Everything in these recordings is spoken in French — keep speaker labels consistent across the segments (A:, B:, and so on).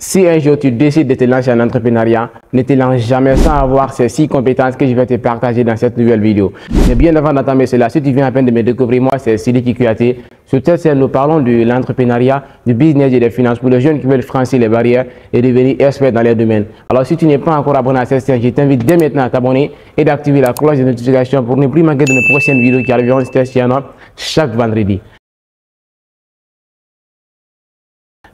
A: Si un jour tu décides de te lancer en entrepreneuriat, ne te lance jamais sans avoir ces 6 compétences que je vais te partager dans cette nouvelle vidéo. Mais bien avant d'entamer cela, si tu viens à peine de me découvrir, moi c'est Sidiki Kouyaté. Sur cette chaîne, nous parlons de l'entrepreneuriat, du business et des finances pour les jeunes qui veulent franchir les barrières et devenir experts dans les domaines. Alors si tu n'es pas encore abonné à cette chaîne, je t'invite dès maintenant à t'abonner et d'activer la cloche de notification pour ne plus manquer de nos prochaines vidéos qui arriveront sur cette chaîne chaque vendredi.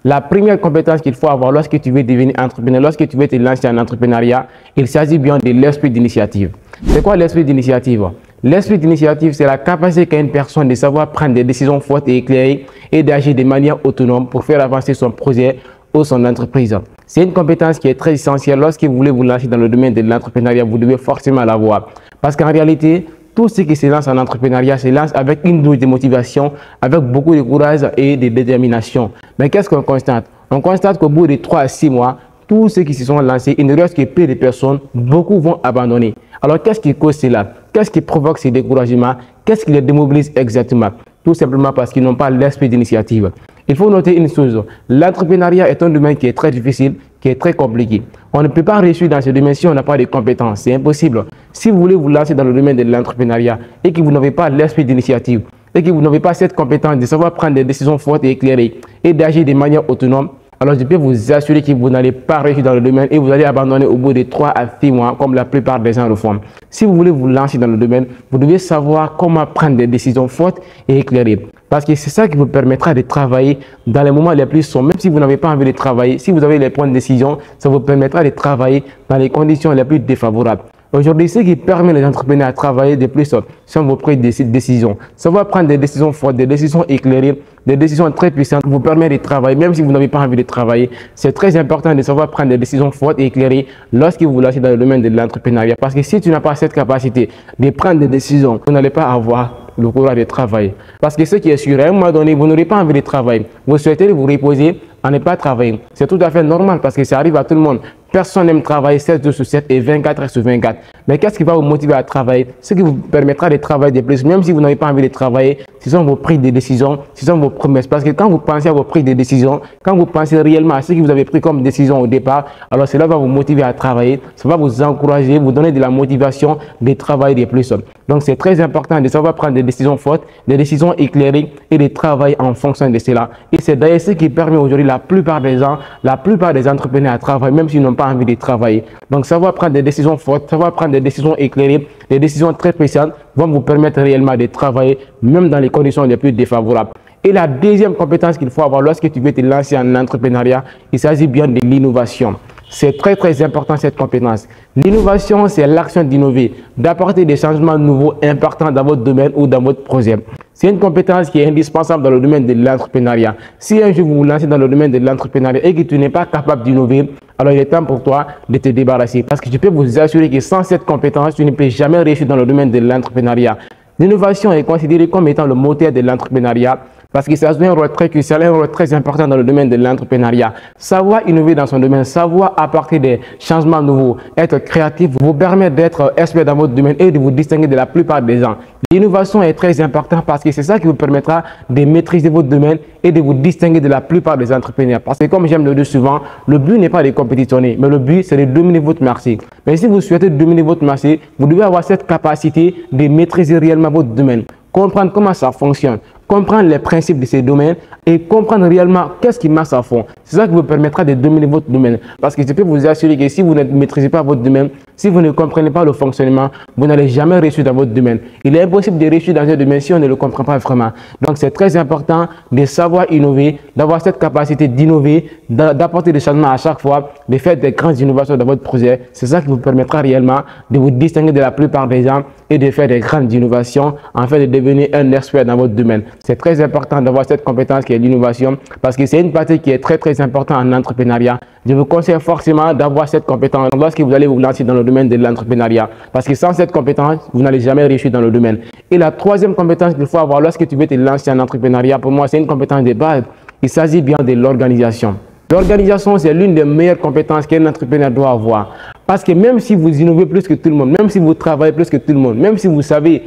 A: La première compétence qu'il faut avoir lorsque tu veux devenir entrepreneur, lorsque tu veux te lancer en entrepreneuriat, il s'agit bien de l'esprit d'initiative. C'est quoi l'esprit d'initiative? L'esprit d'initiative, c'est la capacité qu'a une personne de savoir prendre des décisions fortes et éclairées et d'agir de manière autonome pour faire avancer son projet ou son entreprise. C'est une compétence qui est très essentielle. Lorsque vous voulez vous lancer dans le domaine de l'entrepreneuriat, vous devez forcément l'avoir. Parce qu'en réalité, tous ceux qui se lancent en entrepreneuriat se lancent avec une dose de motivation, avec beaucoup de courage et de détermination. Mais qu'est-ce qu'on constate? On constate qu'au bout de 3 à 6 mois, tous ceux qui se sont lancés, il ne reste que peu de personnes, beaucoup vont abandonner. Alors qu'est-ce qui cause cela? Qu'est-ce qui provoque ces découragements? Qu'est-ce qui les démobilise exactement? Tout simplement parce qu'ils n'ont pas l'esprit d'initiative. Il faut noter une chose, l'entrepreneuriat est un domaine qui est très difficile, qui est très compliqué. On ne peut pas réussir dans ce domaine si on n'a pas de compétences, c'est impossible. Si vous voulez vous lancer dans le domaine de l'entrepreneuriat et que vous n'avez pas l'esprit d'initiative et que vous n'avez pas cette compétence de savoir prendre des décisions fortes et éclairées et d'agir de manière autonome, alors je peux vous assurer que vous n'allez pas réussir dans le domaine et vous allez abandonner au bout de 3 à 6 mois comme la plupart des gens le font. Si vous voulez vous lancer dans le domaine, vous devez savoir comment prendre des décisions fortes et éclairées. Parce que c'est ça qui vous permettra de travailler dans les moments les plus sombres. Même si vous n'avez pas envie de travailler, si vous avez les points de décision, ça vous permettra de travailler dans les conditions les plus défavorables. Aujourd'hui, ce qui permet les entrepreneurs à travailler de plus sont vos prises de décisions. Savoir prendre des décisions fortes, des décisions éclairées, des décisions très puissantes vous permet de travailler, même si vous n'avez pas envie de travailler. C'est très important de savoir prendre des décisions fortes et éclairées lorsque vous vous lancez dans le domaine de l'entrepreneuriat. Parce que si tu n'as pas cette capacité de prendre des décisions, vous n'allez pas avoir le courage de travailler. Parce que ce qui est sûr, à un moment donné, vous n'aurez pas envie de travailler. Vous souhaitez vous reposer en ne pas travailler. C'est tout à fait normal parce que ça arrive à tout le monde. Personne n'aime travailler 7 jours sur 7 et 24 heures sur 24. Mais qu'est-ce qui va vous motiver à travailler? Ce qui vous permettra de travailler de plus, même si vous n'avez pas envie de travailler, ce sont vos prises de décision, ce sont vos promesses. Parce que quand vous pensez à vos prises de décision, quand vous pensez réellement à ce que vous avez pris comme décision au départ, alors cela va vous motiver à travailler, ça va vous encourager, vous donner de la motivation de travailler de plus. Donc c'est très important de savoir prendre des décisions fortes, des décisions éclairées et de travailler en fonction de cela. Et c'est d'ailleurs ce qui permet aujourd'hui la plupart des gens, la plupart des entrepreneurs à travailler, même s'ils n'ont pas envie de travailler. Donc savoir prendre des décisions fortes, savoir prendre des décisions éclairées, des décisions très précises vont vous permettre réellement de travailler même dans les conditions les plus défavorables. Et la deuxième compétence qu'il faut avoir lorsque tu veux te lancer en entrepreneuriat, il s'agit bien de l'innovation. C'est très important cette compétence. L'innovation, c'est l'action d'innover, d'apporter des changements nouveaux importants dans votre domaine ou dans votre projet. C'est une compétence qui est indispensable dans le domaine de l'entrepreneuriat. Si un jour vous vous lancez dans le domaine de l'entrepreneuriat et que tu n'es pas capable d'innover, alors il est temps pour toi de te débarrasser. Parce que je peux vous assurer que sans cette compétence, tu ne peux jamais réussir dans le domaine de l'entrepreneuriat. L'innovation est considérée comme étant le moteur de l'entrepreneuriat parce que ça joue un rôle très crucial, un rôle très important dans le domaine de l'entrepreneuriat. Savoir innover dans son domaine, savoir apporter des changements nouveaux, être créatif vous permet d'être expert dans votre domaine et de vous distinguer de la plupart des gens. L'innovation est très importante parce que c'est ça qui vous permettra de maîtriser votre domaine et de vous distinguer de la plupart des entrepreneurs. Parce que comme j'aime le dire souvent, le but n'est pas de compétitionner, mais le but c'est de dominer votre marché. Mais si vous souhaitez dominer votre marché, vous devez avoir cette capacité de maîtriser réellement votre domaine, comprendre comment ça fonctionne, comprendre les principes de ces domaines et comprendre réellement qu'est-ce qui marche à fond. C'est ça qui vous permettra de dominer votre domaine. Parce que je peux vous assurer que si vous ne maîtrisez pas votre domaine, si vous ne comprenez pas le fonctionnement, vous n'allez jamais réussir dans votre domaine. Il est impossible de réussir dans un domaine si on ne le comprend pas vraiment. Donc c'est très important de savoir innover, d'avoir cette capacité d'innover, d'apporter des changements à chaque fois, de faire des grandes innovations dans votre projet. C'est ça qui vous permettra réellement de vous distinguer de la plupart des gens et de faire des grandes innovations afin de devenir un expert dans votre domaine. C'est très important d'avoir cette compétence qui est l'innovation parce que c'est une partie qui est très importante en entrepreneuriat. Je vous conseille forcément d'avoir cette compétence lorsque vous allez vous lancer dans le domaine de l'entrepreneuriat. Parce que sans cette compétence, vous n'allez jamais réussir dans le domaine. Et la troisième compétence qu'il faut avoir lorsque tu veux te lancer en entrepreneuriat, pour moi, c'est une compétence de base. Il s'agit bien de l'organisation. L'organisation, c'est l'une des meilleures compétences qu'un entrepreneur doit avoir. Parce que même si vous innovez plus que tout le monde, même si vous travaillez plus que tout le monde, même si vous savez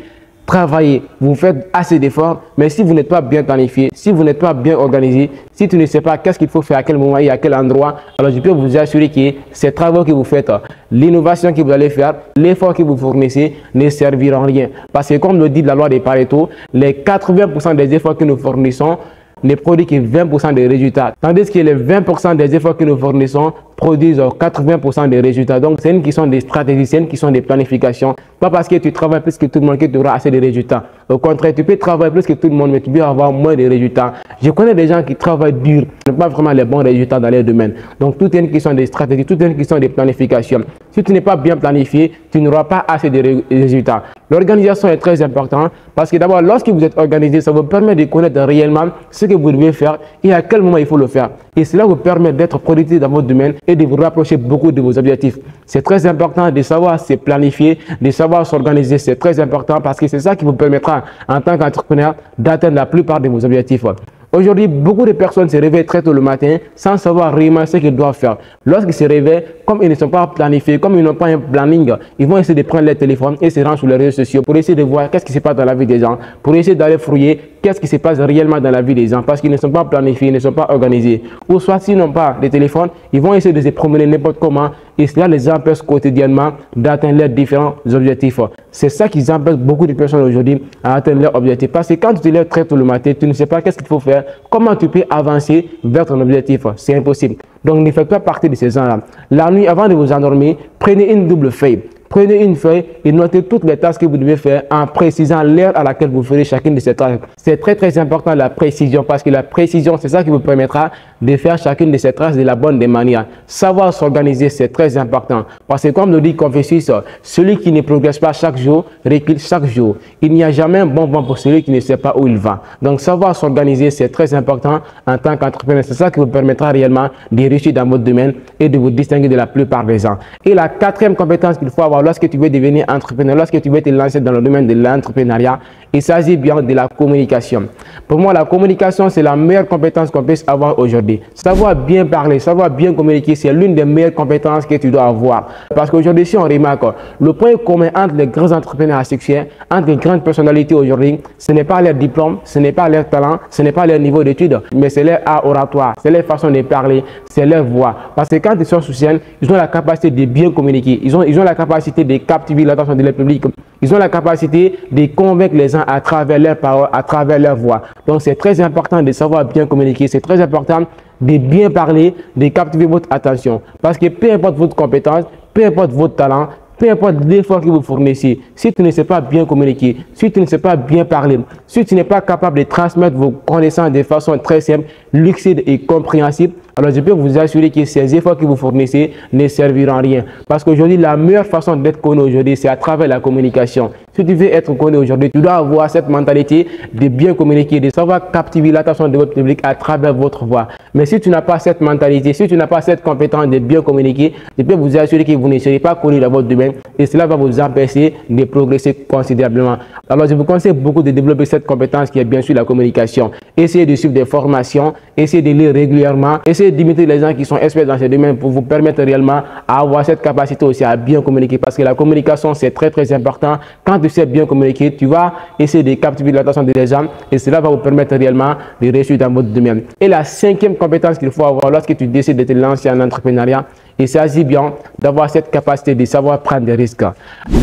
A: travaillez, vous faites assez d'efforts, mais si vous n'êtes pas bien planifié, si vous n'êtes pas bien organisé, si tu ne sais pas qu'est-ce qu'il faut faire à quel moment et à quel endroit, alors je peux vous assurer que ces travaux que vous faites, l'innovation que vous allez faire, l'effort que vous fournissez ne serviront à rien. Parce que comme le dit la loi des Pareto, les 80% des efforts que nous fournissons ne produisent que 20% des résultats. Tandis que les 20% des efforts que nous fournissons produisent 80% des résultats. Donc, c'est une question des stratégies, c'est une question de planification. Pas parce que tu travailles plus que tout le monde que tu auras assez de résultats. Au contraire, tu peux travailler plus que tout le monde, mais tu peux avoir moins de résultats. Je connais des gens qui travaillent dur, n'ont pas vraiment les bons résultats dans leur domaine. Donc, tout est une question de stratégie, tout est une question de planification. Si tu n'es pas bien planifié, tu n'auras pas assez de résultats. L'organisation est très importante parce que d'abord, lorsque vous êtes organisé, ça vous permet de connaître réellement ce que vous devez faire et à quel moment il faut le faire. Et cela vous permet d'être productif dans votre domaine et de vous rapprocher beaucoup de vos objectifs. C'est très important de savoir se planifier, de savoir s'organiser. C'est très important parce que c'est ça qui vous permettra en tant qu'entrepreneur d'atteindre la plupart de vos objectifs. Aujourd'hui, beaucoup de personnes se réveillent très tôt le matin sans savoir réellement ce qu'ils doivent faire. Lorsqu'ils se réveillent, comme ils ne sont pas planifiés, comme ils n'ont pas un planning, ils vont essayer de prendre leur téléphone et se rendre sur les réseaux sociaux pour essayer de voir qu'est-ce qui se passe dans la vie des gens, pour essayer d'aller fouiller qu'est-ce qui se passe réellement dans la vie des gens parce qu'ils ne sont pas planifiés, ils ne sont pas organisés. Ou soit s'ils n'ont pas de téléphone, ils vont essayer de se promener n'importe comment et cela les empêche quotidiennement d'atteindre leurs différents objectifs. C'est ça qui empêche beaucoup de personnes aujourd'hui à atteindre leurs objectifs. Parce que quand tu te lèves très tôt le matin, tu ne sais pas qu'est-ce qu'il faut faire, comment tu peux avancer vers ton objectif. C'est impossible. Donc ne faites pas partie de ces gens-là. La nuit, avant de vous endormir, prenez une double feuille. Prenez une feuille et notez toutes les tâches que vous devez faire en précisant l'heure à laquelle vous ferez chacune de ces tâches. C'est très très important la précision parce que la précision, c'est ça qui vous permettra de faire chacune de ces tâches de la bonne des manières. Savoir s'organiser, c'est très important parce que comme le dit Confucius, celui qui ne progresse pas chaque jour recule chaque jour. Il n'y a jamais un bon vent pour celui qui ne sait pas où il va. Donc savoir s'organiser, c'est très important en tant qu'entrepreneur. C'est ça qui vous permettra réellement de réussir dans votre domaine et de vous distinguer de la plupart des gens. Et la quatrième compétence qu'il faut avoir lorsque tu veux devenir entrepreneur, lorsque tu veux te lancer dans le domaine de l'entrepreneuriat, il s'agit bien de la communication. Pour moi, la communication, c'est la meilleure compétence qu'on puisse avoir aujourd'hui. Savoir bien parler, savoir bien communiquer, c'est l'une des meilleures compétences que tu dois avoir. Parce qu'aujourd'hui, si on remarque, le point commun entre les grands entrepreneurs à succès, entre les grandes personnalités aujourd'hui, ce n'est pas leur diplôme, ce n'est pas leur talent, ce n'est pas leur niveau d'études, mais c'est leur art oratoire, c'est leur façon de parler, c'est leur voix. Parce que quand ils sont sur scène, ils ont la capacité de bien communiquer, ils ont la capacité de captiver l'attention de leur public, ils ont la capacité de convaincre les gens à travers leurs paroles, à travers leur voix. Donc c'est très important de savoir bien communiquer, c'est très important de bien parler, de captiver votre attention. Parce que peu importe votre compétence, peu importe votre talent, peu importe l'effort que vous fournissez, si tu ne sais pas bien communiquer, si tu ne sais pas bien parler, si tu n'es pas capable de transmettre vos connaissances de façon très simple, lucide et compréhensible, alors je peux vous assurer que ces efforts que vous fournissez ne serviront à rien. Parce qu'aujourd'hui, la meilleure façon d'être connu aujourd'hui, c'est à travers la communication. Si tu veux être connu aujourd'hui, tu dois avoir cette mentalité de bien communiquer, de savoir captiver l'attention de votre public à travers votre voix. Mais si tu n'as pas cette mentalité, si tu n'as pas cette compétence de bien communiquer, je peux vous assurer que vous ne serez pas connu dans votre domaine et cela va vous empêcher de progresser considérablement. Alors je vous conseille beaucoup de développer cette compétence qui est bien sûr la communication. Essayez de suivre des formations, essayez de lire régulièrement, essayez d'imiter les gens qui sont experts dans ce domaine pour vous permettre réellement à avoir cette capacité aussi à bien communiquer parce que la communication c'est très très important. Quand tu sais bien communiquer, tu vas essayer de captiver l'attention des gens et cela va vous permettre réellement de réussir dans votre domaine. Et la cinquième compétence qu'il faut avoir lorsque tu décides de te lancer en entrepreneuriat, il s'agit bien d'avoir cette capacité de savoir prendre des risques.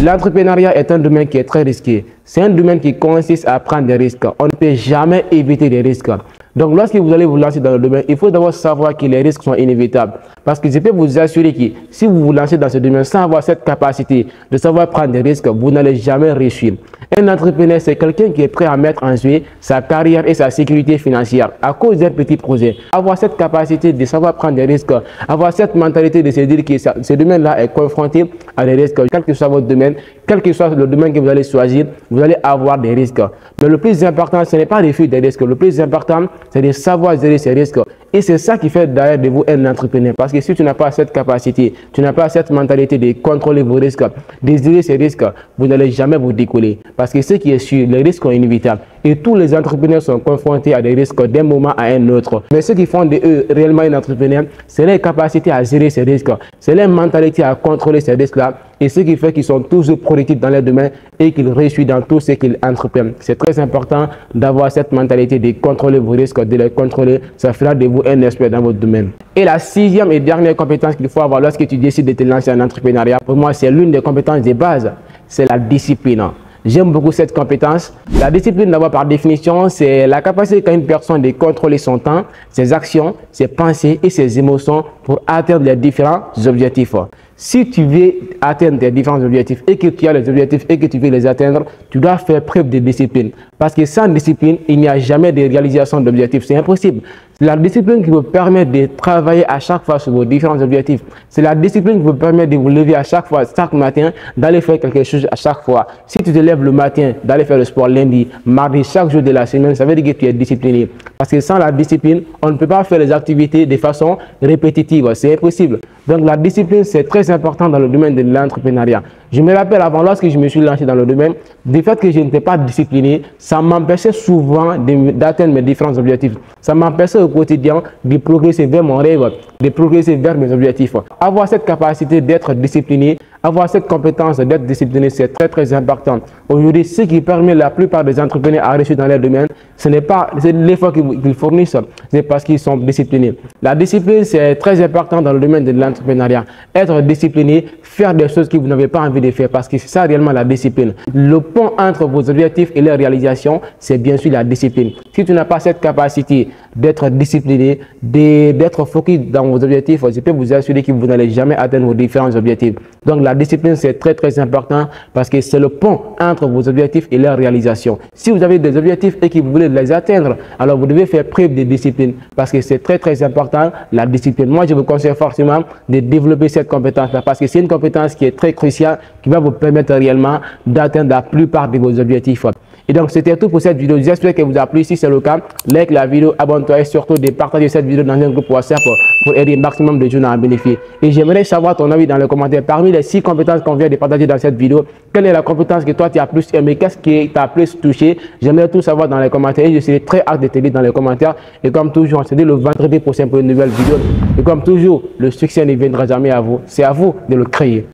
A: L'entrepreneuriat est un domaine qui est très risqué. C'est un domaine qui consiste à prendre des risques. On ne peut jamais éviter des risques. Donc, lorsque vous allez vous lancer dans le domaine, il faut d'abord savoir que les risques sont inévitables. Parce que je peux vous assurer que si vous vous lancez dans ce domaine sans avoir cette capacité de savoir prendre des risques, vous n'allez jamais réussir. Un entrepreneur, c'est quelqu'un qui est prêt à mettre en jeu sa carrière et sa sécurité financière à cause d'un petit projet. Avoir cette capacité de savoir prendre des risques, avoir cette mentalité de se dire que ce domaine-là est confronté à des risques, quel que soit votre domaine, quel que soit le domaine que vous allez choisir, vous allez avoir des risques. Mais le plus important, ce n'est pas de fuir des risques. Le plus important, c'est de savoir gérer ces risques. Et c'est ça qui fait d'ailleurs de vous un entrepreneur. Parce que si tu n'as pas cette capacité, tu n'as pas cette mentalité de contrôler vos risques, de gérer ces risques, vous n'allez jamais vous décoller. Parce que ce qui est sûr, les risques sont inévitables. Et tous les entrepreneurs sont confrontés à des risques d'un moment à un autre. Mais ce qui font de eux réellement un entrepreneur, c'est leur capacité à gérer ces risques. C'est leur mentalité à contrôler ces risques-là. et ce qui fait qu'ils sont toujours productifs dans leur domaine et qu'ils réussissent dans tout ce qu'ils entreprennent. C'est très important d'avoir cette mentalité de contrôler vos risques, de les contrôler. Ça fera de vous un expert dans votre domaine. Et la sixième et dernière compétence qu'il faut avoir lorsque tu décides de te lancer en entrepreneuriat, pour moi, c'est l'une des compétences de base, c'est la discipline. J'aime beaucoup cette compétence. La discipline, d'abord, par définition, c'est la capacité qu'a une personne de contrôler son temps, ses actions, ses pensées et ses émotions pour atteindre les différents objectifs. Si tu veux atteindre tes différents objectifs et que tu as les objectifs et que tu veux les atteindre, tu dois faire preuve de discipline. Parce que sans discipline, il n'y a jamais de réalisation d'objectifs. C'est impossible. C'est la discipline qui vous permet de travailler à chaque fois sur vos différents objectifs. C'est la discipline qui vous permet de vous lever à chaque fois, chaque matin, d'aller faire quelque chose à chaque fois. Si tu te lèves le matin, d'aller faire le sport lundi, mardi, chaque jour de la semaine, ça veut dire que tu es discipliné. Parce que sans la discipline, on ne peut pas faire les activités de façon répétitive. C'est impossible. Donc la discipline, c'est très important dans le domaine de l'entrepreneuriat. Je me rappelle avant, lorsque je me suis lancé dans le domaine, du fait que je n'étais pas discipliné, ça m'empêchait souvent d'atteindre mes différents objectifs. Ça m'empêchait au quotidien de progresser vers mon rêve, de progresser vers mes objectifs. Avoir cette capacité d'être discipliné, avoir cette compétence d'être discipliné, c'est très important. Aujourd'hui, ce qui permet la plupart des entrepreneurs à réussir dans leur domaine, ce n'est pas l'effort qu'ils fournissent, c'est parce qu'ils sont disciplinés. La discipline, c'est très important dans le domaine de l'entrepreneuriat. Être discipliné, faire des choses que vous n'avez pas envie de faire, parce que c'est ça réellement la discipline. Le pont entre vos objectifs et leur réalisation, c'est bien sûr la discipline. Si tu n'as pas cette capacité d'être discipliné, d'être focus dans vos objectifs, je peux vous assurer que vous n'allez jamais atteindre vos différents objectifs. Donc la discipline, c'est très important parce que c'est le pont entre vos objectifs et leur réalisation. Si vous avez des objectifs et que vous voulez les atteindre, alors vous devez faire preuve de discipline parce que c'est très important la discipline. Moi, je vous conseille forcément de développer cette compétence-là parce que c'est une compétence qui est très cruciale, qui va vous permettre réellement d'atteindre la plupart de vos objectifs. Et donc, c'était tout pour cette vidéo. J'espère qu'elle vous a plu. Si c'est le cas, like la vidéo, abonne-toi et surtout de partager cette vidéo dans un groupe WhatsApp pour aider un maximum de gens à en bénéficier. Et j'aimerais savoir ton avis dans les commentaires. Parmi les 6 compétences qu'on vient de partager dans cette vidéo, quelle est la compétence que toi tu as plus aimé? Qu'est-ce qui t'a plus touché? J'aimerais tout savoir dans les commentaires et je serai très hâte de te lire dans les commentaires. Et comme toujours, on se dit le vendredi prochain pour une nouvelle vidéo. Et comme toujours, le succès ne viendra jamais à vous. C'est à vous de le créer.